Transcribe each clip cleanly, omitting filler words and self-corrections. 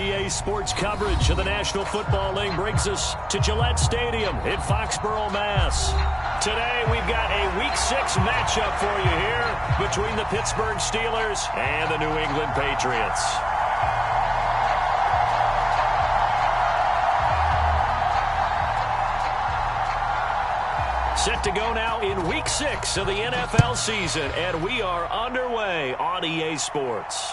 ODA sports coverage of the National Football League brings us to Gillette Stadium in Foxborough, Mass. Today, we've got a Week 6 matchup for you here between the Pittsburgh Steelers and the New England Patriots. Set to go now in Week 6 of the NFL season, and we are underway on EA Sports.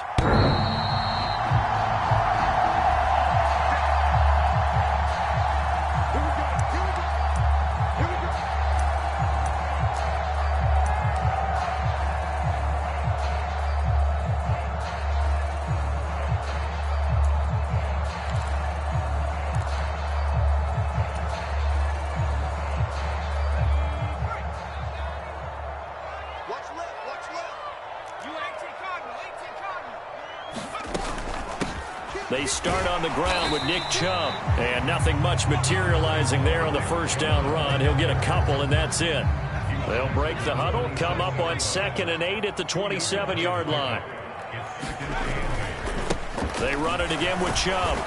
They start on the ground with Nick Chubb, and nothing much materializing there on the first down run. He'll get a couple, and that's it. They'll break the huddle, come up on 2nd and 8 at the 27-yard line. They run it again with Chubb.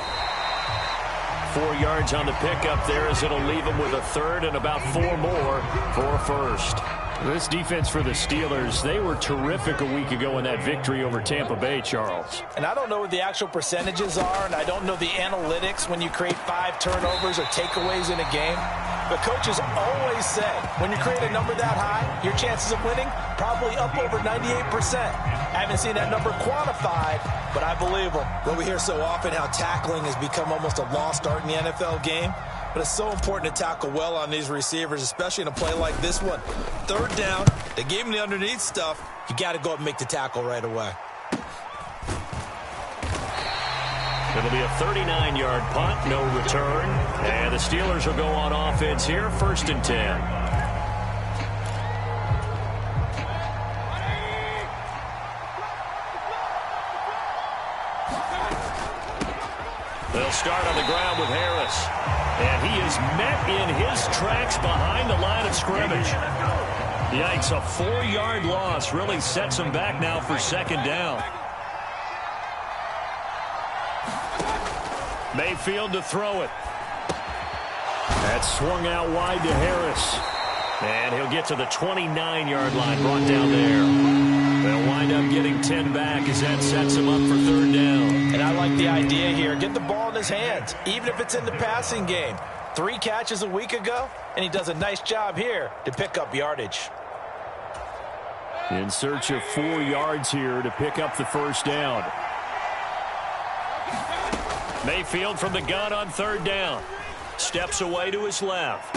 4 yards on the pickup there, as it'll leave them with a third and about 4 more for a first. This defense for the Steelers, they were terrific a week ago in that victory over Tampa Bay, Charles. And I don't know what the actual percentages are, and I don't know the analytics when you create 5 turnovers or takeaways in a game. But coaches always say, when you create a number that high, your chances of winning probably up over 98%. I haven't seen that number quantified, but I believe them. Well, we hear so often how tackling has become almost a lost art in the NFL game. But it's so important to tackle well on these receivers, especially in a play like this one. 3rd down, they gave him the underneath stuff. You got to go up and make the tackle right away. It'll be a 39-yard punt, no return. And the Steelers will go on offense here, 1st and 10. They'll start on the ground with Harris. And he is met in his tracks behind the line of scrimmage. Yikes, a 4-yard loss really sets him back now for 2nd down. Mayfield to throw it. That's swung out wide to Harris. And he'll get to the 29-yard line, brought down there. They'll wind up getting 10 back as that sets him up for 3rd down. And I like the idea here. Get the ball in his hands, even if it's in the passing game. 3 catches a week ago, and he does a nice job here to pick up yardage. In search of 4 yards here to pick up the 1st down. Mayfield from the gun on 3rd down. Steps away to his left.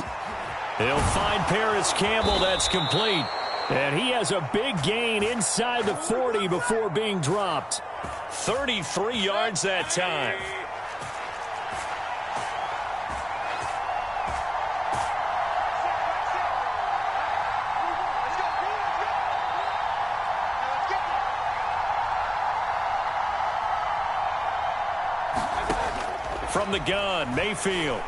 He'll find Paris Campbell. That's complete. And he has a big gain inside the 40 before being dropped. 33 yards that time. From the gun, Mayfield.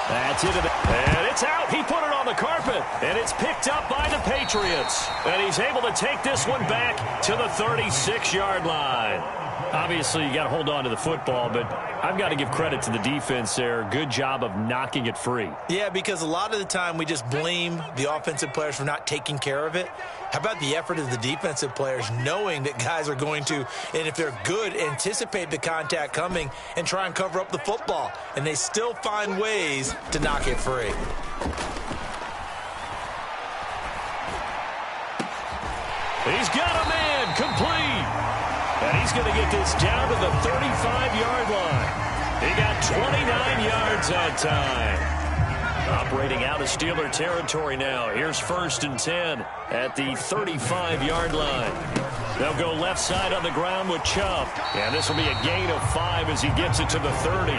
That's it. And it's out. He put it on the carpet. And it's picked up by the Patriots. And he's able to take this one back to the 36-yard line. Obviously, you got to hold on to the football, but I've got to give credit to the defense there. Good job of knocking it free. Yeah, because a lot of the time we just blame the offensive players for not taking care of it. How about the effort of the defensive players knowing that guys are going to, and if they're good, anticipate the contact coming and try and cover up the football. And they still find ways to knock it free. He's got a man complete. And he's going to get this down to the 35-yard line. He got 29 yards that time. Operating out of Steeler territory now. Here's 1st and 10 at the 35-yard line. They'll go left side on the ground with Chubb. And this will be a gain of 5 as he gets it to the 30.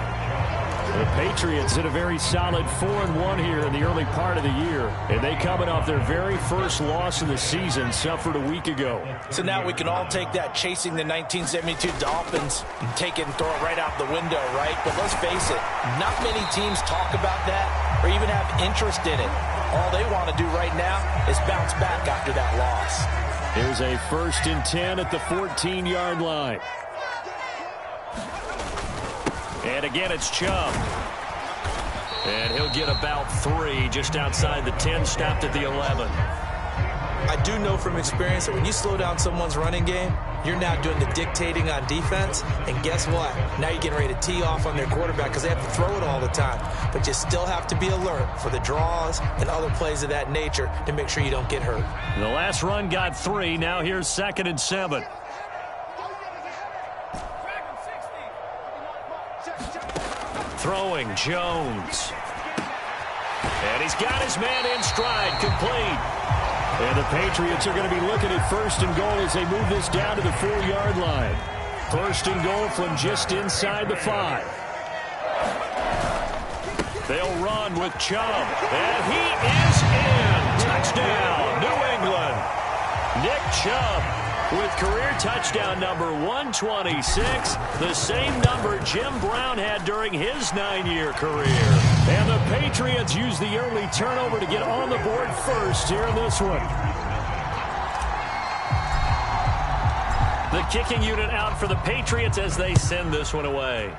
The Patriots hit a very solid 4-1 here in the early part of the year. And they coming off their very first loss of the season, suffered a week ago. So now we can all take that chasing the 1972 Dolphins and take it and throw it right out the window, right? But let's face it, not many teams talk about that or even have interest in it. All they want to do right now is bounce back after that loss. Here's a 1st and 10 at the 14-yard line. And again, it's Chubb. And he'll get about 3 just outside the 10, stopped at the 11. I do know from experience that when you slow down someone's running game, you're now doing the dictating on defense. And guess what? Now you're getting ready to tee off on their quarterback because they have to throw it all the time. But you still have to be alert for the draws and other plays of that nature to make sure you don't get hurt. The last run got 3. Now here's 2nd and 7. Throwing, Jones. And he's got his man in stride, complete. And the Patriots are going to be looking at 1st and goal as they move this down to the 4-yard line. 1st and goal from just inside the 5. They'll run with Chubb. And he is in. Touchdown, New England. Nick Chubb with career touchdown number 126, the same number Jim Brown had during his 9-year career. And the Patriots use the early turnover to get on the board first here in this one. The kicking unit out for the Patriots as they send this one away.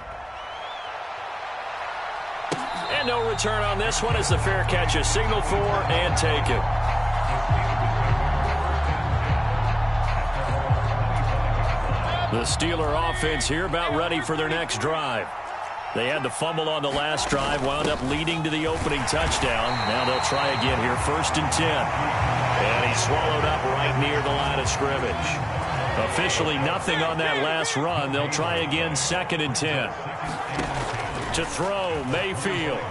And no return on this one as the fair catch is signaled for and taken. The Steeler offense here about ready for their next drive. They had the fumble on the last drive, wound up leading to the opening touchdown. Now they'll try again here, 1st and 10. And he's swallowed up right near the line of scrimmage. Officially nothing on that last run. They'll try again, 2nd and 10. To throw, Mayfield.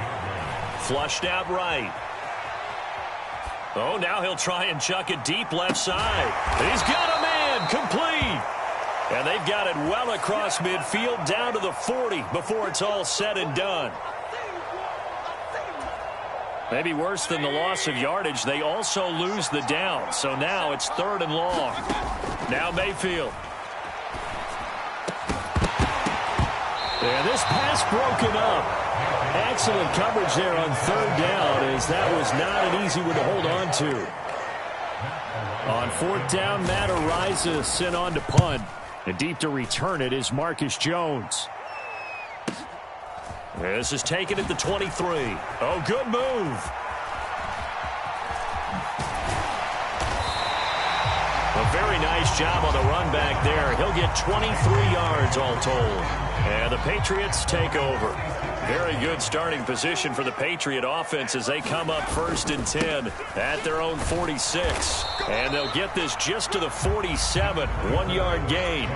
Flushed out right. Oh, now he'll try and chuck it deep left side. He's got a man, complete. And they've got it well across midfield down to the 40 before it's all said and done. Maybe worse than the loss of yardage, they also lose the down. So now it's 3rd and long. Now Mayfield. And this pass broken up. Excellent coverage there on 3rd down as that was not an easy one to hold on to. On 4th down, Matt Araiza sent on to punt. And deep to return it is Marcus Jones. This is taken at the 23. Oh, good move. A very nice job on the run back there. He'll get 23 yards all told. And the Patriots take over. Very good starting position for the Patriot offense as they come up 1st and 10 at their own 46. And they'll get this just to the 47. 1-yard gain.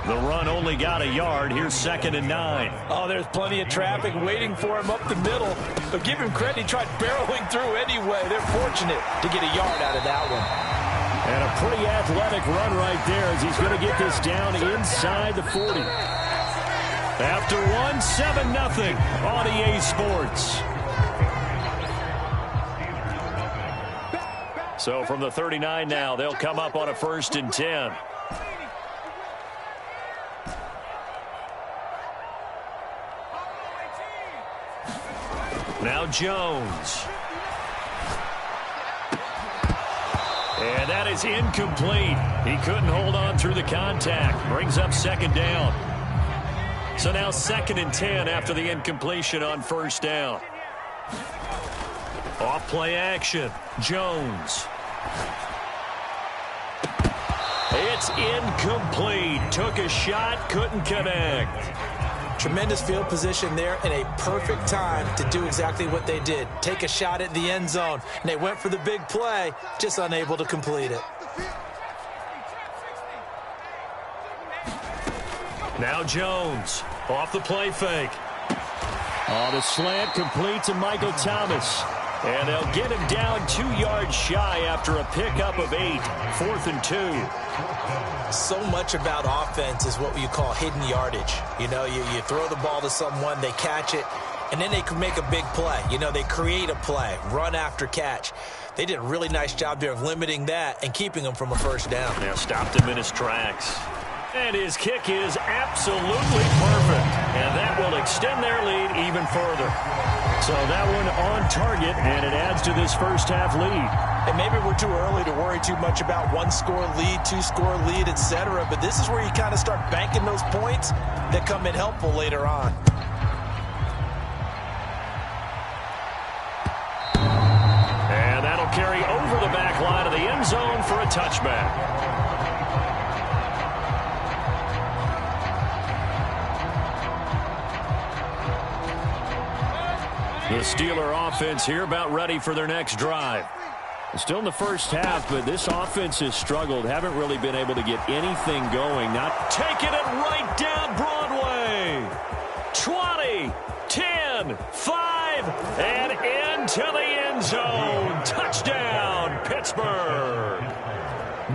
The run only got a yard. Here's 2nd and 9. Oh, there's plenty of traffic waiting for him up the middle. But give him credit, he tried barreling through anyway. They're fortunate to get a yard out of that one. And a pretty athletic run right there as he's going to get this down inside the 40. After 1, 7-0 on EA Sports. So from the 39 now, they'll come up on a 1st and 10. Now Jones. And that is incomplete. He couldn't hold on through the contact. Brings up 2nd down. So now 2nd and 10 after the incompletion on 1st down. Off play action. Jones. It's incomplete. Took a shot, couldn't connect. Tremendous field position there and a perfect time to do exactly what they did. Take a shot at the end zone. And they went for the big play, just unable to complete it. Now Jones off the play fake. Oh, the slant complete to Michael Thomas. And they'll get him down 2 yards shy after a pickup of 8. 4th and 2. So much about offense is what you call hidden yardage. You know, you throw the ball to someone, they catch it, and then they can make a big play. You know, they create a play, run after catch. They did a really nice job there of limiting that and keeping him from a 1st down. Now stopped him in his tracks. And his kick is absolutely perfect. And that will extend their lead even further. So that one on target, and it adds to this first half lead. And maybe we're too early to worry too much about one-score lead, two-score lead, etc. But this is where you kind of start banking those points that come in helpful later on. And that'll carry over the back line of the end zone for a touchback. The Steeler offense here about ready for their next drive. Still in the first half, but this offense has struggled. Haven't really been able to get anything going. Not taking it right down Broadway. 20, 10, 5, and into the end zone. Touchdown, Pittsburgh.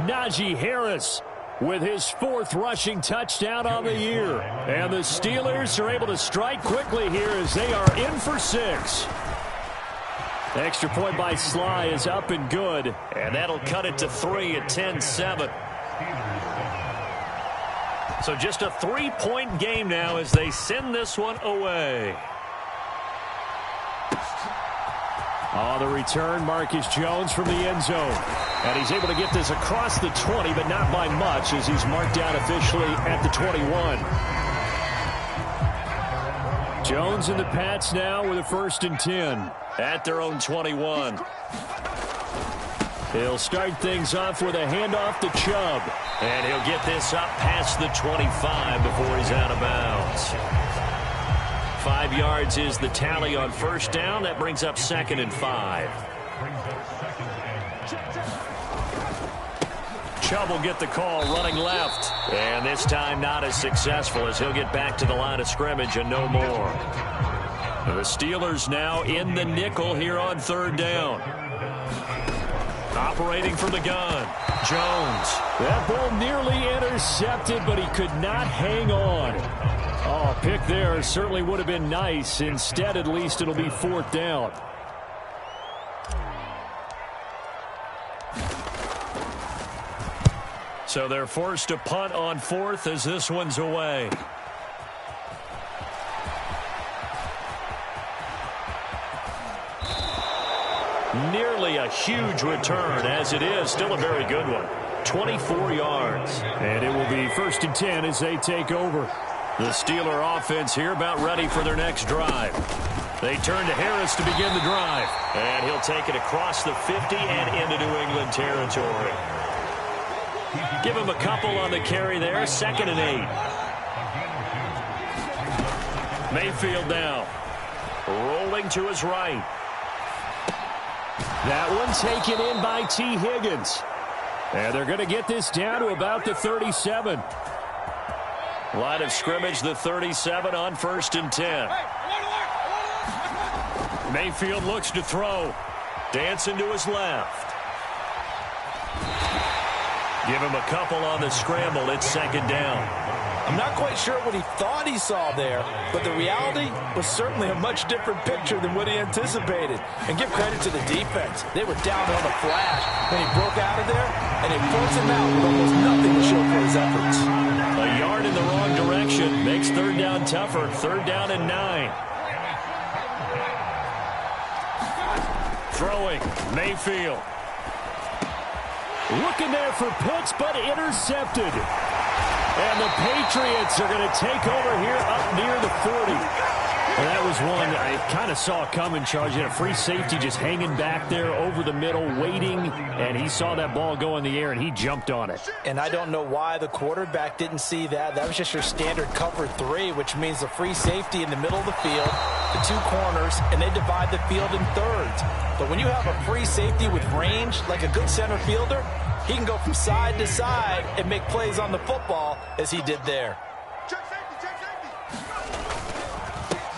Najee Harris with his 4th rushing touchdown on the year. And the Steelers are able to strike quickly here as they are in for 6. The extra point by Sly is up and good. And that'll cut it to 3 at 10-7. So just a 3-point game now as they send this one away. On the return, Marcus Jones from the end zone. And he's able to get this across the 20, but not by much as he's marked down officially at the 21. Jones and the Pats now with a 1st and 10 at their own 21. He'll start things off with a handoff to Chubb. And he'll get this up past the 25 before he's out of bounds. 5 yards is the tally on 1st down. That brings up 2nd and 5. Chubb will get the call running left. And this time not as successful as he'll get back to the line of scrimmage and no more. The Steelers now in the nickel here on 3rd down. Operating from the gun. Jones. That ball nearly intercepted, but he could not hang on. Oh, pick there certainly would have been nice. Instead, at least it'll be 4th down. So they're forced to punt on 4th as this one's away. Nearly a huge return, as it is still a very good one. 24 yards. And it will be 1st and 10 as they take over. The Steeler offense here about ready for their next drive. They turn to Harris to begin the drive. And he'll take it across the 50 and into New England territory. Give him a couple on the carry there. 2nd and 8. Mayfield now. Rolling to his right. That one taken in by T. Higgins. And they're going to get this down to about the 37. Line of scrimmage, the 37 on 1st and 10. Mayfield looks to throw. Dancing to his left. Give him a couple on the scramble. It's 2nd down. I'm not quite sure what he thought he saw there, but the reality was certainly a much different picture than what he anticipated. And give credit to the defense. They were down on the flash when he broke out of there, and they forced him out with almost nothing to show for his efforts. A yard in the wrong direction makes 3rd down tougher. 3rd down and 9. Throwing, Mayfield. Looking there for Pitts, but intercepted. And the Patriots are going to take over here up near the 40. And that was one I kind of saw coming, Charles. You had a free safety just hanging back there over the middle, waiting. And he saw that ball go in the air, and he jumped on it. And I don't know why the quarterback didn't see that. That was just your standard cover 3, which means the free safety in the middle of the field, the 2 corners, and they divide the field in thirds. But when you have a free safety with range, like a good center fielder, he can go from side to side and make plays on the football as he did there.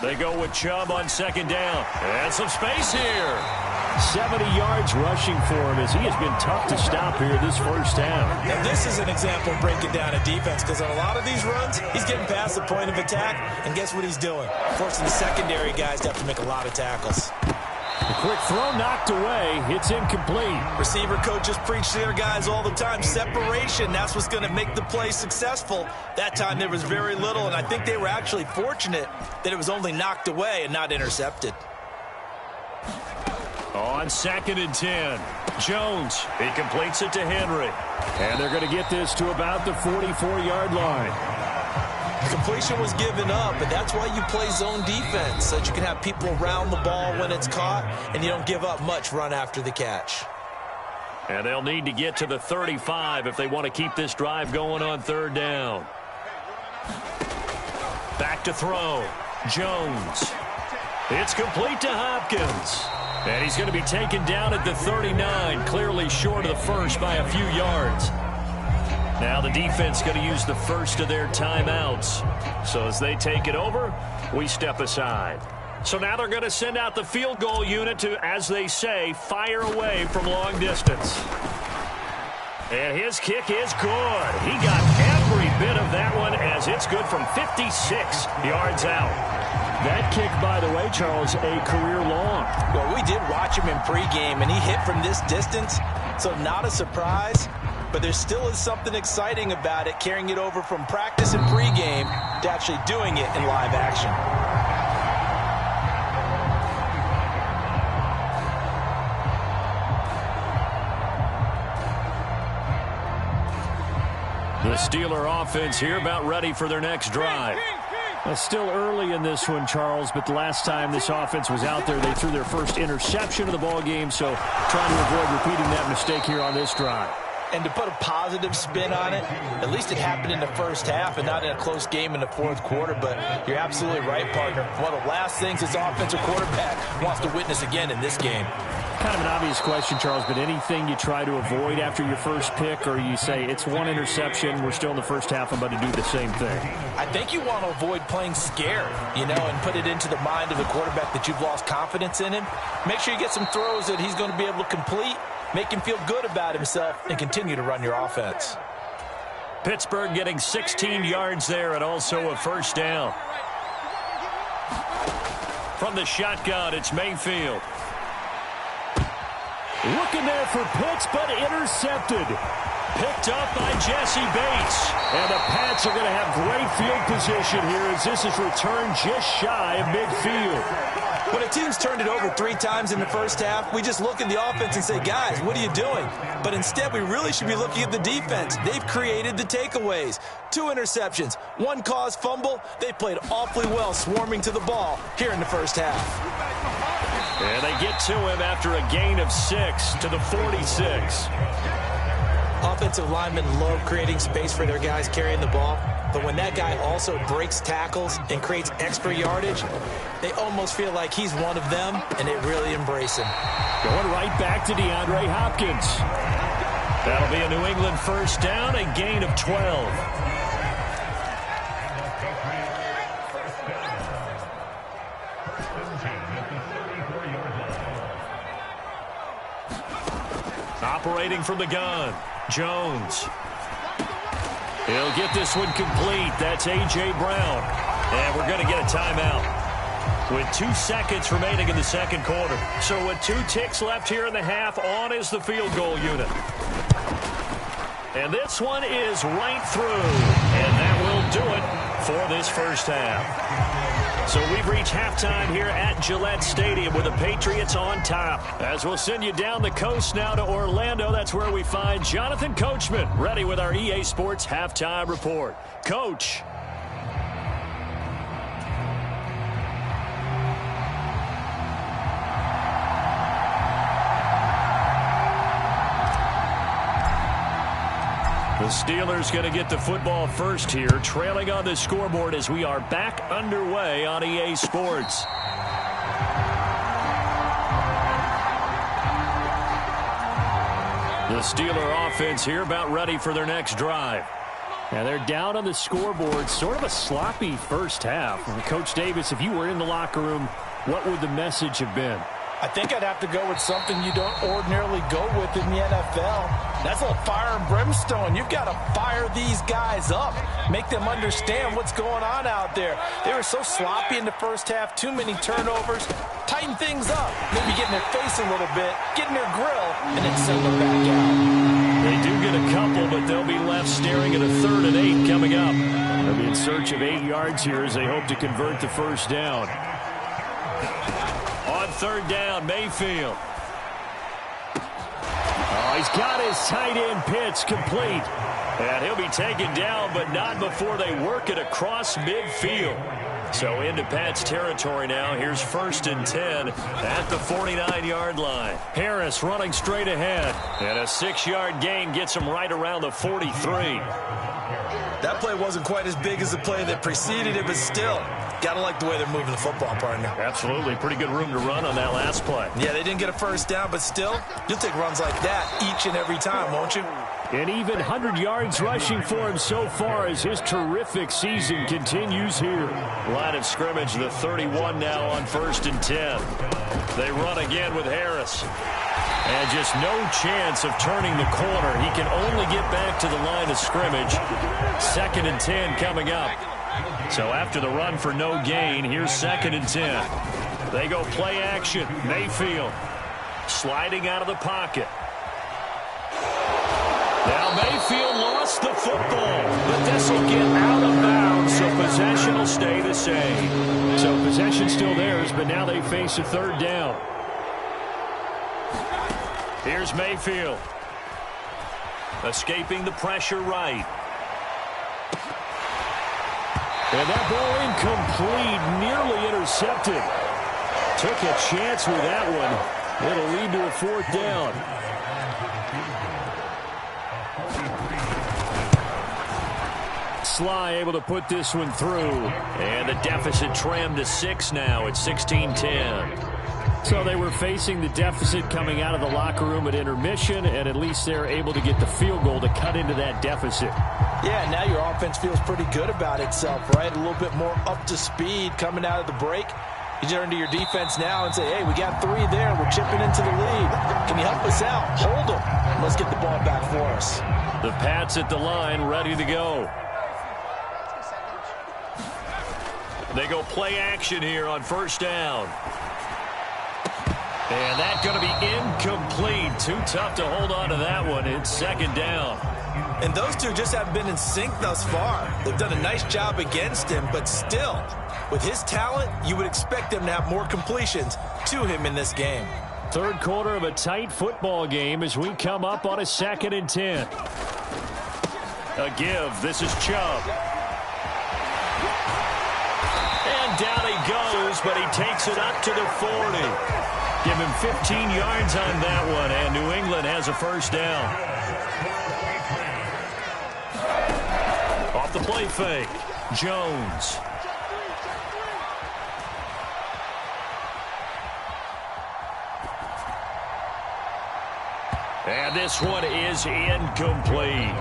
They go with Chubb on 2nd down. And some space here. 70 yards rushing for him as he has been tough to stop here this first half. Now this is an example of breaking down a defense, because on a lot of these runs, he's getting past the point of attack, and guess what he's doing? Forcing the secondary guys to have to make a lot of tackles. The quick throw knocked away. It's incomplete. Receiver coaches preach to their guys all the time. Separation, that's what's going to make the play successful. That time there was very little, and I think they were actually fortunate that it was only knocked away and not intercepted. On 2nd and 10, Jones. He completes it to Henry. And they're going to get this to about the 44-yard line. Completion was given up, but that's why you play zone defense, so that you can have people around the ball when it's caught, and you don't give up much run after the catch. And they'll need to get to the 35 if they want to keep this drive going on 3rd down. Back to throw. Jones. It's complete to Hopkins. And he's going to be taken down at the 39, clearly short of the first by a few yards. Now the defense going to use the first of their timeouts. So as they take it over, we step aside. So now they're going to send out the field goal unit to, as they say, fire away from long distance. And his kick is good. He got every bit of that one as it's good from 56 yards out. That kick, by the way, Charles, a career long. Well, we did watch him in pregame, and he hit from this distance, so not a surprise. But there still is something exciting about it, carrying it over from practice and pregame to actually doing it in live action. The Steeler offense here about ready for their next drive. Well, still early in this one, Charles, but the last time this offense was out there, they threw their first interception of the ball game, so trying to avoid repeating that mistake here on this drive. And to put a positive spin on it, at least it happened in the first half and not in a close game in the fourth quarter. But you're absolutely right, partner. One of the last things this offensive quarterback wants to witness again in this game. Kind of an obvious question, Charles, but anything you try to avoid after your first pick, or you say it's one interception, we're still in the first half, I'm about to do the same thing? I think you want to avoid playing scared, and put it into the mind of the quarterback that you've lost confidence in him. Make sure you get some throws that he's going to be able to complete, make him feel good about himself, and continue to run your offense. Pittsburgh getting 16 yards there and also a first down. From the shotgun, it's Mayfield. Looking there for Pitts, but intercepted. Picked up by Jesse Bates. And the Pats are going to have great field position here as this is returned just shy of midfield. When a team's turned it over 3 times in the first half, we just look at the offense and say, guys, what are you doing? But instead, we really should be looking at the defense. They've created the takeaways. 2 interceptions, 1 caused fumble. They played awfully well swarming to the ball here in the first half. And they get to him after a gain of 6 to the 46. Offensive linemen love creating space for their guys carrying the ball. But when that guy also breaks tackles and creates extra yardage, they almost feel like he's one of them, and they really embrace him. Going right back to DeAndre Hopkins. That'll be a New England first down, a gain of 12. Operating from the gun, Jones. He'll get this one complete. That's A.J. Brown. And we're going to get a timeout with 2 seconds remaining in the second quarter. So with 2 ticks left here in the half, on is the field goal unit. And this one is right through. And that will do it for this first half. So we've reached halftime here at Gillette Stadium with the Patriots on top. As we'll send you down the coast now to Orlando, that's where we find Jonathan Coachman ready with our EA Sports Halftime Report. Coach. The Steelers going to get the football first here, trailing on the scoreboard as we are back underway on EA Sports. The Steeler offense here about ready for their next drive. And they're down on the scoreboard, sort of a sloppy first half. Coach Davis, if you were in the locker room, what would the message have been? I think I'd have to go with something you don't ordinarily go with in the NFL. That's a little fire and brimstone. You've got to fire these guys up, make them understand what's going on out there. They were so sloppy in the first half, too many turnovers. Tighten things up, maybe get in their face a little bit, get in their grill, and then send them back out. They do get a couple, but they'll be left staring at a 3rd and 8 coming up. They'll be in search of 8 yards here as they hope to convert the first down. On 3rd down, Mayfield. He's got his tight end pitch complete. And he'll be taken down, but not before they work it across midfield. So into Pat's territory now. Here's 1st and 10 at the 49-yard line. Harris running straight ahead. And a 6-yard gain gets him right around the 43. That play wasn't quite as big as the play that preceded it, but still, got to like the way they're moving the football, partner. Absolutely. Pretty good room to run on that last play. Yeah, they didn't get a first down, but still, you'll take runs like that each and every time, won't you? And even 100 yards rushing for him so far as his terrific season continues here. Line of scrimmage, the 31 now on 1st and 10. They run again with Harris. And just no chance of turning the corner. He can only get back to the line of scrimmage. 2nd and 10 coming up. So after the run for no gain, here's 2nd and 10. They go play action. Mayfield sliding out of the pocket. Now Mayfield lost the football, but this will get out of bounds, so possession will stay the same. So possession still theirs, but now they face a 3rd down. Here's Mayfield. Escaping the pressure right. And that ball incomplete, nearly intercepted. Took a chance with that one. It'll lead to a 4th down. Sly able to put this one through. And the deficit trimmed to 6 now at 16-10. So they were facing the deficit coming out of the locker room at intermission, and at least they're able to get the field goal to cut into that deficit. Yeah, now your offense feels pretty good about itself, right? A little bit more up to speed coming out of the break. You turn to your defense now and say, hey, we got 3 there. We're chipping into the lead. Can you help us out? Hold them. Let's get the ball back for us. The Pats at the line, ready to go. They go play action here on 1st down. And that's going to be incomplete. Too tough to hold on to that one. It's 2nd down. And those two just haven't been in sync thus far. They've done a nice job against him, but still, with his talent, you would expect them to have more completions to him in this game. 3rd quarter of a tight football game as we come up on a 2nd and 10. A give. This is Chubb. And down he goes, but he takes it up to the 40. Give him 15 yards on that one, and New England has a 1st down. Off the play fake, Jones. And this one is incomplete.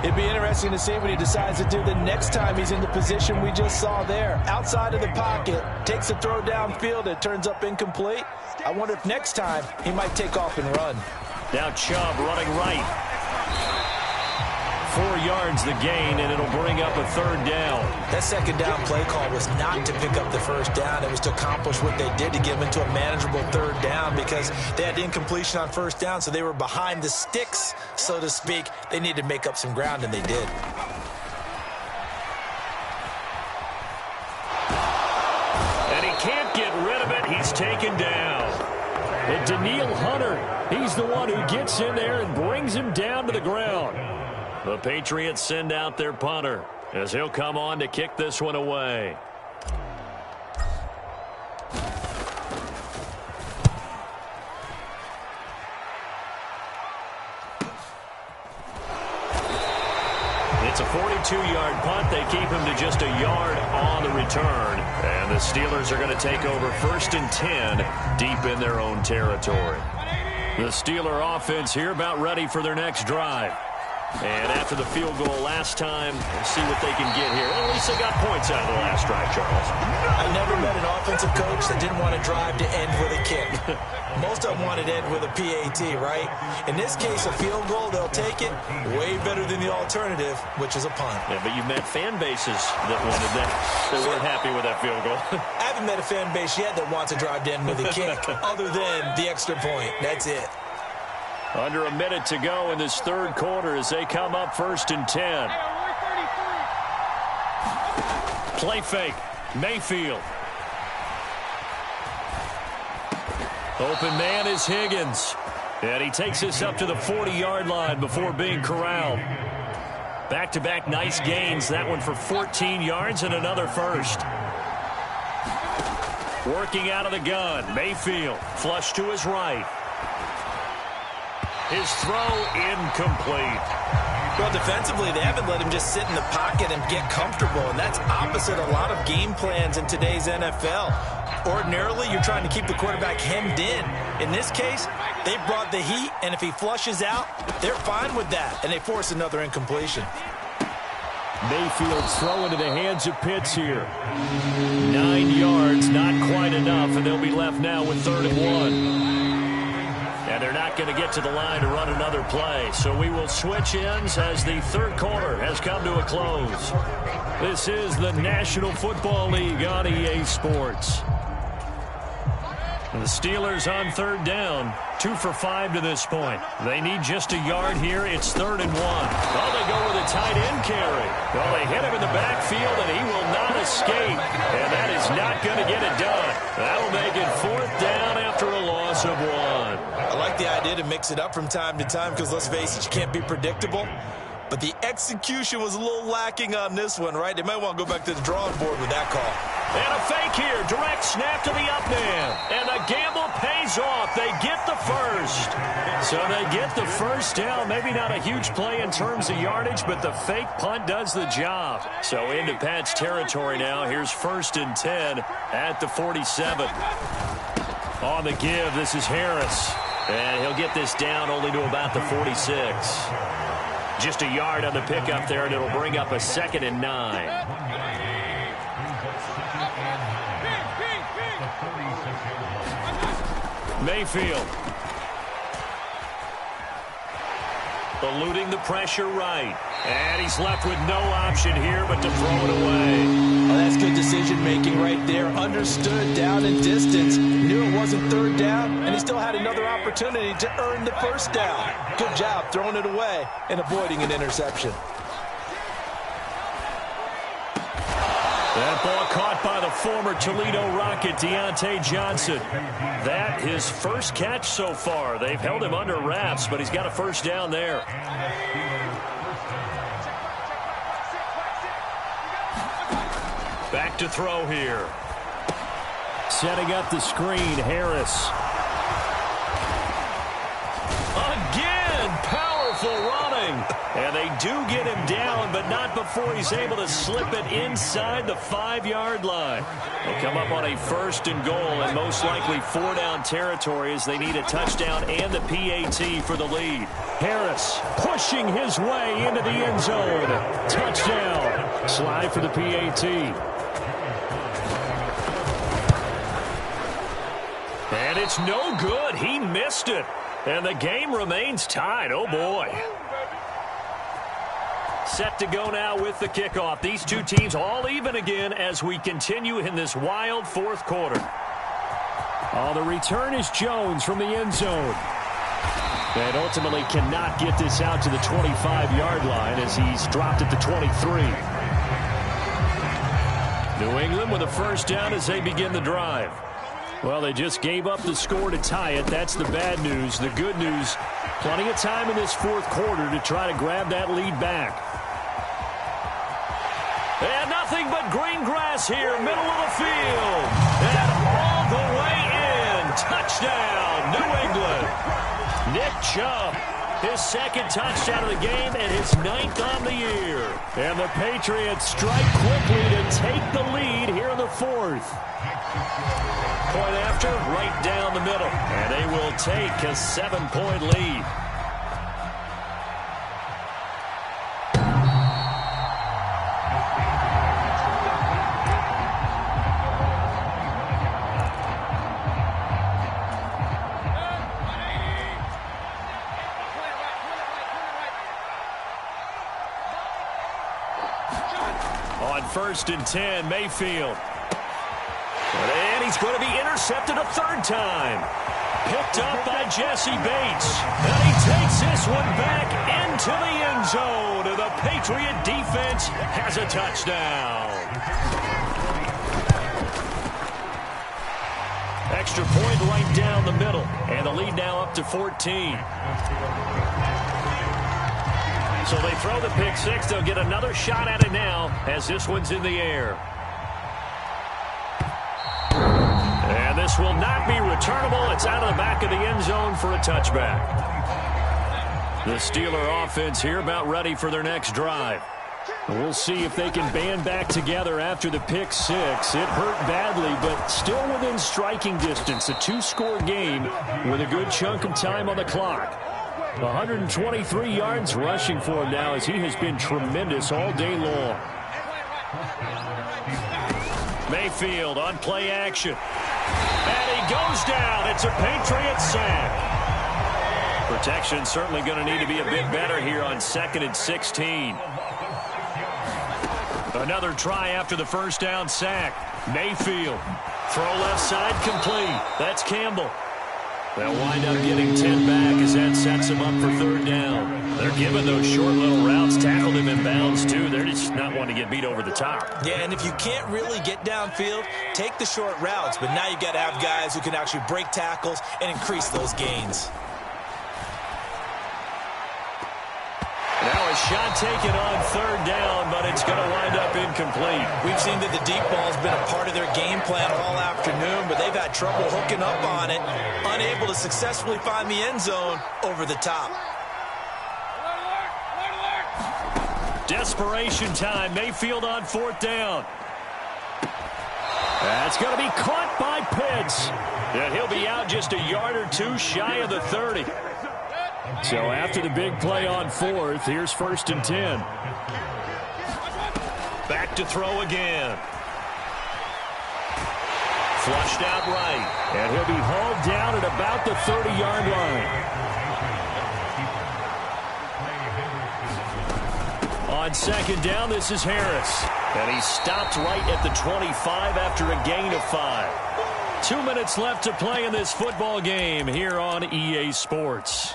It'd be interesting to see what he decides to do the next time he's in the position we just saw there. Outside of the pocket, takes a throw downfield, it turns up incomplete. I wonder if next time he might take off and run. Now Chubb running right. 4 yards the gain, and it'll bring up a 3rd down. That 2nd down play call was not to pick up the 1st down. It was to accomplish what they did to get them into a manageable 3rd down because they had incompletion on 1st down, so they were behind the sticks, so to speak. They needed to make up some ground, and they did. And he can't get rid of it. He's taken down. And Daniil Hunter, he's the one who gets in there and brings him down to the ground. The Patriots send out their punter as he'll come on to kick this one away. It's a 42-yard punt. They keep him to just a yard on the return. And the Steelers are going to take over 1st and 10 deep in their own territory. The Steeler offense here about ready for their next drive. And after the field goal last time, we'll see what they can get here. At least they got points out of the last drive, Charles. I never met an offensive coach that didn't want to drive to end with a kick. Most of them wanted to end with a PAT, right? In this case, a field goal, they'll take it. Way better than the alternative, which is a punt. Yeah, but you've met fan bases that wanted that. They weren't happy with that field goal. I haven't met a fan base yet that wants to drive to end with a kick, other than the extra point. That's it. Under a minute to go in this 3rd quarter as they come up 1st and 10. Play fake. Mayfield. Open man is Higgins. And he takes this up to the 40-yard line before being corralled. Back-to-back nice gains. That one for 14 yards and another first. Working out of the gun. Mayfield flush to his right. His throw incomplete. Well, defensively, they haven't let him just sit in the pocket and get comfortable, and that's opposite a lot of game plans in today's NFL. Ordinarily, you're trying to keep the quarterback hemmed in. In this case, they brought the heat, and if he flushes out, they're fine with that, and they force another incompletion. Mayfield's throw into the hands of Pitts here. 9 yards, not quite enough, and they'll be left now with 3rd and 1. And they're not going to get to the line to run another play. So we will switch ends as the 3rd quarter has come to a close. This is the National Football League on EA Sports. And the Steelers on 3rd down. 2 for 5 to this point. They need just a yard here. It's 3rd and 1. Oh, they go with a tight end carry. Well, they hit him in the backfield, and he will not escape. And that is not going to get it done. That'll make it 4th down after a loss of 1. I like the idea to mix it up from time to time because, let's face it, you can't be predictable. But the execution was a little lacking on this one, right? They might want to go back to the drawing board with that call. And a fake here. Direct snap to the up man. And the gamble pays off. They get the first. So they get the first down. Maybe not a huge play in terms of yardage, but the fake punt does the job. So into Pat's territory now. Here's 1st and 10 at the 47. On the give, this is Harris. And he'll get this down only to about the 46. Just a yard on the pickup there, and it'll bring up a 2nd and 9. Mayfield. Eluding the pressure right. And he's left with no option here but to throw it away. Well, that's good decision-making right there. Understood down and distance. Knew it wasn't 3rd down, and he still had another opportunity to earn the 1st down. Good job throwing it away and avoiding an interception. That ball caught by the former Toledo Rocket, Deontay Johnson. That his first catch so far. They've held him under wraps, but he's got a 1st down there. Back to throw here. Setting up the screen, Harris. Again, powerful running. And they do get him down, but not before he's able to slip it inside the 5-yard line. They'll come up on a 1st and goal, and most likely 4-down territory as they need a touchdown and the PAT for the lead. Harris pushing his way into the end zone. Touchdown. Slide for the PAT. And it's no good. He missed it. And the game remains tied. Oh, boy. Set to go now with the kickoff. These two teams all even again as we continue in this wild 4th quarter. Oh, the return is Jones from the end zone. And ultimately cannot get this out to the 25-yard line as he's dropped at the 23. New England with a 1st down as they begin the drive. Well, they just gave up the score to tie it. That's the bad news. The good news, plenty of time in this 4th quarter to try to grab that lead back. And nothing but green grass here, middle of the field. And all the way in. Touchdown, New England. Nick Chubb, his 2nd touchdown of the game and his 9th on the year. And the Patriots strike quickly to take the lead here in the 4th. Point after, right down the middle. And they will take a 7-point lead. On 1st and 10, Mayfield. And he's going to be intercepted a 3rd time. Picked up by Jesse Bates. And he takes this one back into the end zone. And the Patriot defense has a touchdown. Extra point right down the middle. And the lead now up to 14. So they throw the pick six. They'll get another shot at it now as this one's in the air. And this will not be returnable. It's out of the back of the end zone for a touchback. The Steeler offense here about ready for their next drive. We'll see if they can band back together after the pick six. It hurt badly, but still within striking distance. A two-score game with a good chunk of time on the clock. 123 yards rushing for him now as he has been tremendous all day long. Mayfield on play action. And he goes down. It's a Patriots sack. Protection certainly going to need to be a bit better here on 2nd and 16. Another try after the first down sack. Mayfield. Throw left side complete. That's Campbell. They'll wind up getting 10 back as that sets him up for 3rd down. They're giving those short little routes. Tackled him in bounds, too. They're just not wanting to get beat over the top. Yeah, and if you can't really get downfield, take the short routes. But now you've got to have guys who can actually break tackles and increase those gains. Now a shot taken on 3rd down, but it's going to wind up incomplete. We've seen that the deep ball has been a part of their game plan all afternoon, but they've had trouble hooking up on it, unable to successfully find the end zone over the top. Desperation time. Mayfield on 4th down. That's going to be caught by Pitts. And he'll be out just a yard or two shy of the 30. So after the big play on 4th, here's 1st and 10. Back to throw again. Flushed out right. And he'll be hauled down at about the 30-yard line. On 2nd down, this is Harris. And he stopped right at the 25 after a gain of 5. 2 minutes left to play in this football game here on EA Sports.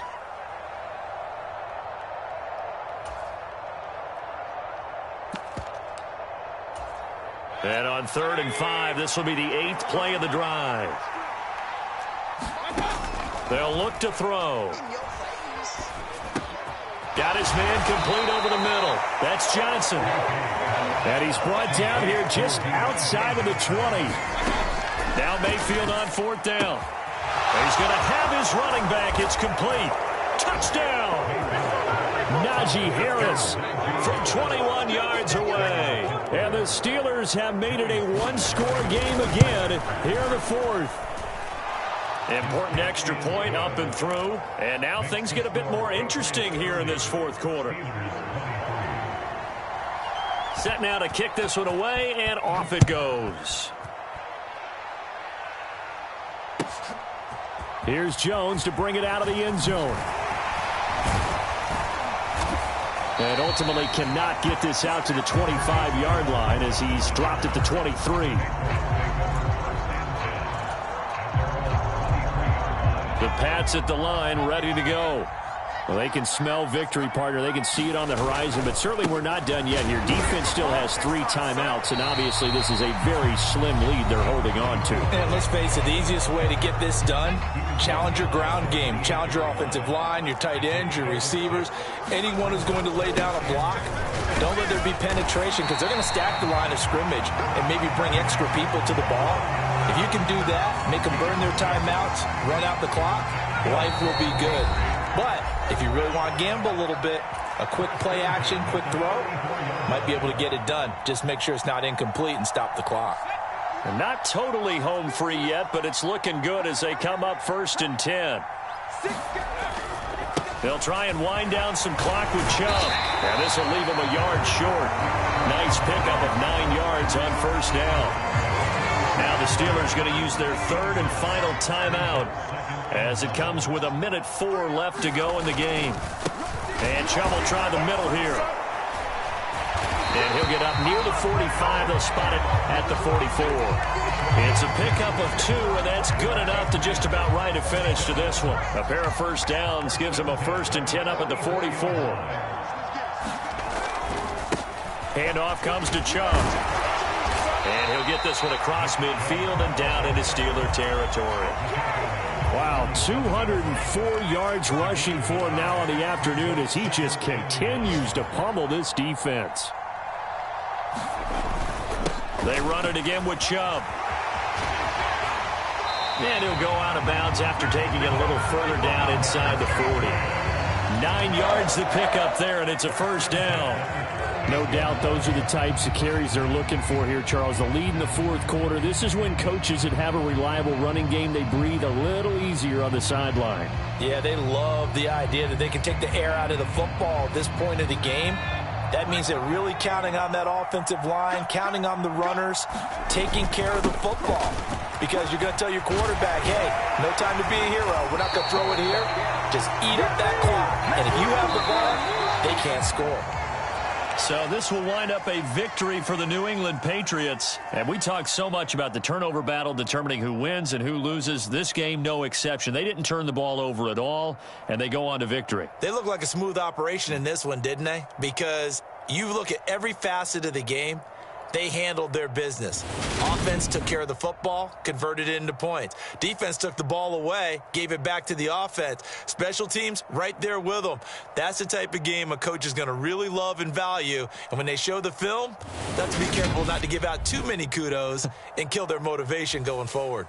And on 3rd and 5, this will be the 8th play of the drive. They'll look to throw. Got his man complete over the middle. That's Johnson. And he's brought down here just outside of the 20. Now Mayfield on 4th down. He's going to have his running back. It's complete. Touchdown. Najee Harris from 21 yards away. And the Steelers have made it a one-score game again here in the 4th. Important extra point up and through. And now things get a bit more interesting here in this 4th quarter. Set now to kick this one away, and off it goes. Here's Jones to bring it out of the end zone. And ultimately cannot get this out to the 25-yard line as he's dropped at the 23. The Pats at the line, ready to go. Well, they can smell victory, partner. They can see it on the horizon, but certainly we're not done yet here. Defense still has 3 timeouts, and obviously this is a very slim lead they're holding on to. And let's face it, the easiest way to get this done, challenge your ground game. Challenge your offensive line, your tight ends, your receivers. Anyone who's going to lay down a block, don't let there be penetration because they're going to stack the line of scrimmage and maybe bring extra people to the ball. If you can do that, make them burn their timeouts, run out the clock, life will be good. But if you really want to gamble a little bit, a quick play action, quick throw, might be able to get it done. Just make sure it's not incomplete and stop the clock. And not totally home free yet, but it's looking good as they come up 1st and 10. They'll try and wind down some clock with Chubb. And this will leave them a yard short. Nice pickup of 9 yards on 1st down. Now the Steelers going to use their 3rd and final timeout as it comes with 1:04 left to go in the game. And Chubb will try the middle here. And he'll get up near the 45. They'll spot it at the 44. It's a pickup of 2, and that's good enough to just about write a finish to this one. A pair of 1st downs gives them a 1st and 10 up at the 44. Handoff comes to Chubb. And he'll get this one across midfield and down into Steeler territory. Wow, 204 yards rushing for him now on the afternoon as he just continues to pummel this defense. They run it again with Chubb. And he'll go out of bounds after taking it a little further down inside the 40. 9 yards to pick up there, and it's a first down. No doubt those are the types of carries they're looking for here, Charles. The lead in the fourth quarter. This is when coaches that have a reliable running game, they breathe a little easier on the sideline. Yeah, they love the idea that they can take the air out of the football at this point of the game. That means they're really counting on that offensive line, counting on the runners, taking care of the football. Because you're going to tell your quarterback, hey, no time to be a hero. We're not going to throw it here. Just eat up that clock. And if you have the ball, they can't score. So this will wind up a victory for the New England Patriots. And we talk so much about the turnover battle determining who wins and who loses. This game, no exception. They didn't turn the ball over at all, and they go on to victory. They look like a smooth operation in this one, didn't they? Because you look at every facet of the game, they handled their business. Offense took care of the football, converted it into points. Defense took the ball away, gave it back to the offense. Special teams, right there with them. That's the type of game a coach is going to really love and value. And when they show the film, they have to be careful not to give out too many kudos and kill their motivation going forward.